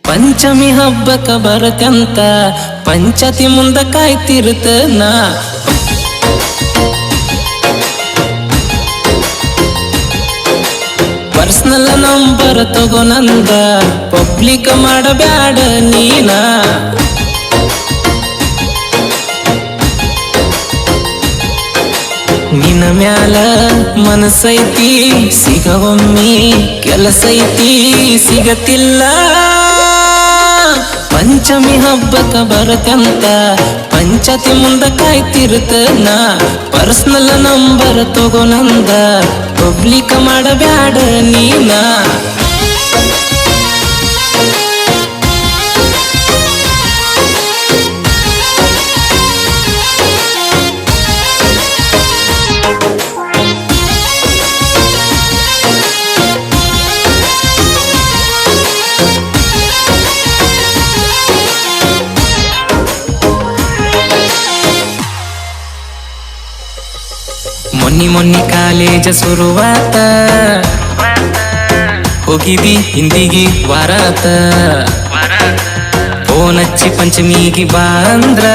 ಪಂಚಮಿ ಹಬ್ಬಕ್ಕ ಬರತ್ಯಂತ ಪಂಚತಿ ಮುಂದ ಕಾಯ್ತಿರ್ತನ personal number ತಗೋ ನಂದ public ಮಾಡಬ್ಯಾಡ ನೀನ ನಿನ್ನ ಮ್ಯಾಲ ಮನಸೈತಿ ಸಿಗವಮ್ಮಿ ಕೆಲಸೈತಿ ಸಿಗತಿಲ್ಲ ಪಂಚಮಿ ಹಬ್ಬಕ್ಕ ಬರತ್ಯಂತ ಪಂಚತಿ ಮುಂದ ಕಾಯ್ತಿರ್ತನ ಪರ್ಸನಲ್ ನಂಬರ್ ತಗೋ ನಂದ ಪಬ್ಲಿಕ್ ಮಾಡಬ್ಯಾಡ ನೀನ ಮೊನ್ನಿ ಕಾಲೇಜ ಶುರುವಾತ ಹೋಗಿದಿ ಹಿಂದಿಗಿ ವಾರಾತ ಫೋನ್ ಹಚ್ಚಿ ಪಂಚಮಿಗಿ ಬಾ ಅಂದ್ರ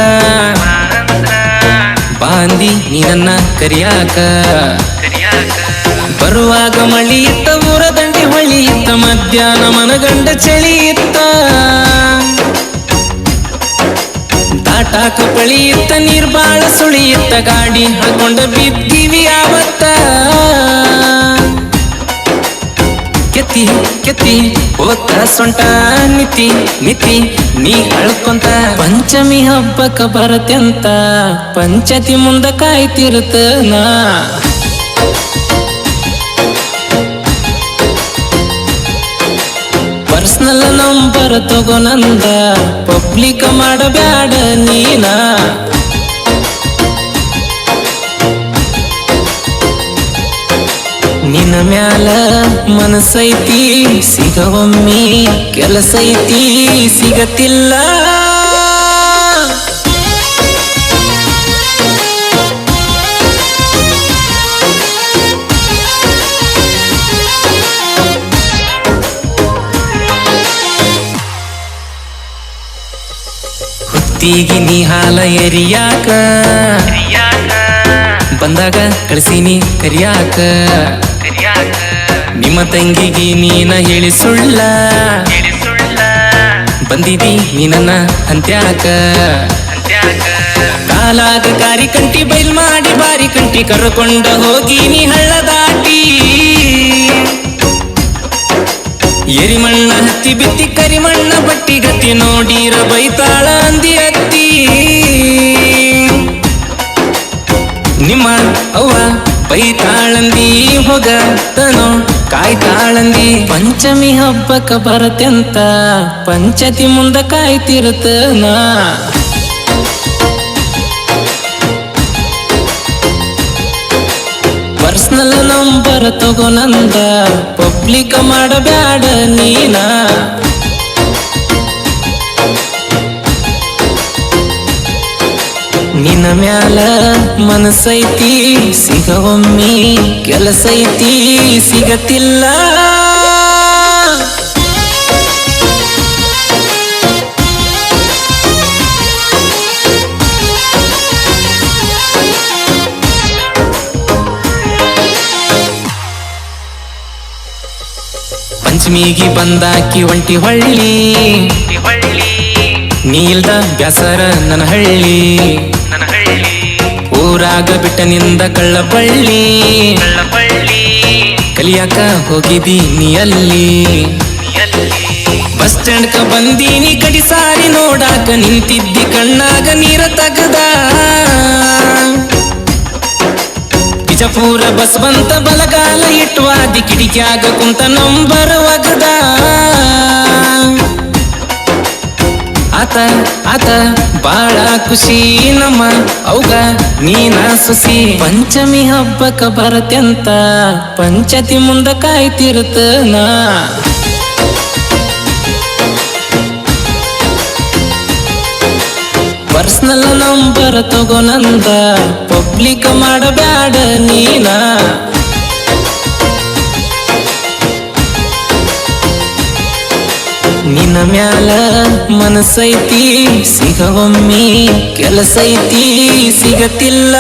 ಬಾಂದಿ ನೀ ನನ್ನ ಕರಿಯಾಕ ಬರುವಾಗ ಮಳಿ ಇತ್ತ ಊರ ದಂಡಿ ಹೊಳಿ ಇತ್ತ ಮಧ್ಯಾಹ್ನ ಮನಗಂಡ ಚಳಿ ಇತ್ತ ದಾಟಾಕ ಪಳಿ ಇತ್ತ ನೀರ್ ಬಾಳ ಸುಳಿಯಿತ್ತ ಗಾಡಿ ಹಾಕೊಂಡ ಬಿದ್ದೀವಿ ಆವತ್ತ ಕೆತ್ತಿ ಕೆತ್ತಿ ಹೋತ ಸೊಂಟ ನಿತಿ ನಿತಿ ನೀ ಅಳ್ಕೊಂತ ಪಂಚಮಿ ಹಬ್ಬಕ್ಕ ಬರತ್ಯಂತ ಪಂಚತಿ ಮುಂದ ಕಾಯ್ತಿರ್ತನ ಪರ್ಸನಲ್ ನಂಬರ್ ತಗೋ ನಂದ ಪಬ್ಲಿಕ್ ಮಾಡಬ್ಯಾಡ ನೀನ ನಿನ್ನ ಮ್ಯಾಲ ಮನಸೈತಿ ಸಿಗವಮ್ಮಿ ಕೆಲಸೈತಿ ಸಿಗತಿಲ್ಲ ಹುತ್ತಿಗಿ ನೀ ಹಾಲ ಎರಿಯಾಕ ಬಂದಾಗ ಕಳಿಸಿನಿ ಕರಿಯಾಕ ನಿಮ್ಮ ತಂಗಿಗಿ ನೀನ ಹೇಳಿ ಸುಳ್ಳ ಬಂದಿದಿ ನೀನನ್ನ ಅಂತ್ಯಾಕ ಕಾಲಾಗ ಕಾರಿ ಕಂಟಿ ಬೈಲ್ ಮಾಡಿ ಬಾರಿ ಕಂಟಿ ಕರ್ಕೊಂಡ ಹೋಗಿ ನೀ ಹಳ್ಳ ದಾಟಿ ಎರಿಮಣ್ಣ ಹತ್ತಿ ಬಿತ್ತಿ ಕರಿಮಣ್ಣ ಬಟ್ಟಿ ಗತಿ ನೋಡಿರ ಬೈತಾಳ ಅಂದಿ ಅತ್ತಿ ನಿಮ್ಮ ಅವ್ವ ಬೈತಾಳಂದಿ ಹೋಗತನೋ ಕಾಯ್ತಾಳಂದಿ ಪಂಚಮಿ ಹಬ್ಬಕ್ಕ ಬರತ್ಯಂತ ಪಂಚತಿ ಮುಂದ ಕಾಯ್ತಿರ್ತನ ಪರ್ಸನಲ್ ನಂಬರ್ ತಗೋ ನಂದ ಪಬ್ಲಿಕ್ ಮಾಡಬ್ಯಾಡ ನೀನ ನಿನ್ನ ಮ್ಯಾಲ ಮನಸೈತಿ ಸಿಗವಮ್ಮಿ ಕೆಲಸೈತಿ ಸಿಗತಿಲ್ಲ ಪಂಚಮಿಗಿ ಬಂದಾಕಿ ಒಂಟಿ ಹೊಳ್ಳಿ ನೀಲ್ದ ಬ್ಯಾಸರ ನನ್ನ ಹಳ್ಳಿ ಊರಾಗ ಬಿಟ್ಟನಿಂದ ಕಳ್ಳಬಳ್ಳಿ ಕಲಿಯಾಕ ಹೋಗಿದಿ ನೀ ಅಲ್ಲಿ ಬಸ್ ಸ್ಟ್ಯಾಂಡ್ಕ ಬಂದೀನಿ ಕಡಿ ಸಾರಿ ನೋಡಾಕ ನಿಂತಿದ್ದಿ ಕಣ್ಣಾಗ ನೀರ ತಗದ ಬಿಜಾಪುರ ಬಸ್ ಬಂತ ಬಲಗಾಲ ಇಟ್ವಾದಿ ಕಿಡಿಕ್ಯಾಗ ಕುಂತ ನಂಬರ್ ಒಗದ ಆತ ಆತ ಬಾಳ ಖುಷಿ ನಮ್ಮ ಅವ್ಗ ನೀನ ಸುಸಿ ಪಂಚಮಿ ಹಬ್ಬಕ್ಕ ಬರತ್ಯಂತ ಪಂಚತಿ ಮುಂದ ಕಾಯ್ತಿರ್ತನ ಪರ್ಸನಲ್ ನಂಬರ್ ತಗೋ ನಂದ ಪಬ್ಲಿಕ್ ಮಾಡಬ್ಯಾಡ ನೀನ ನಿನ್ನ ನಿನ್ನ ಮ್ಯಾಲ ಮನಸೈತಿ ಸಿಗವಮ್ಮಿ ಕೆಲಸೈತಿ ಸಿಗತಿಲ್ಲ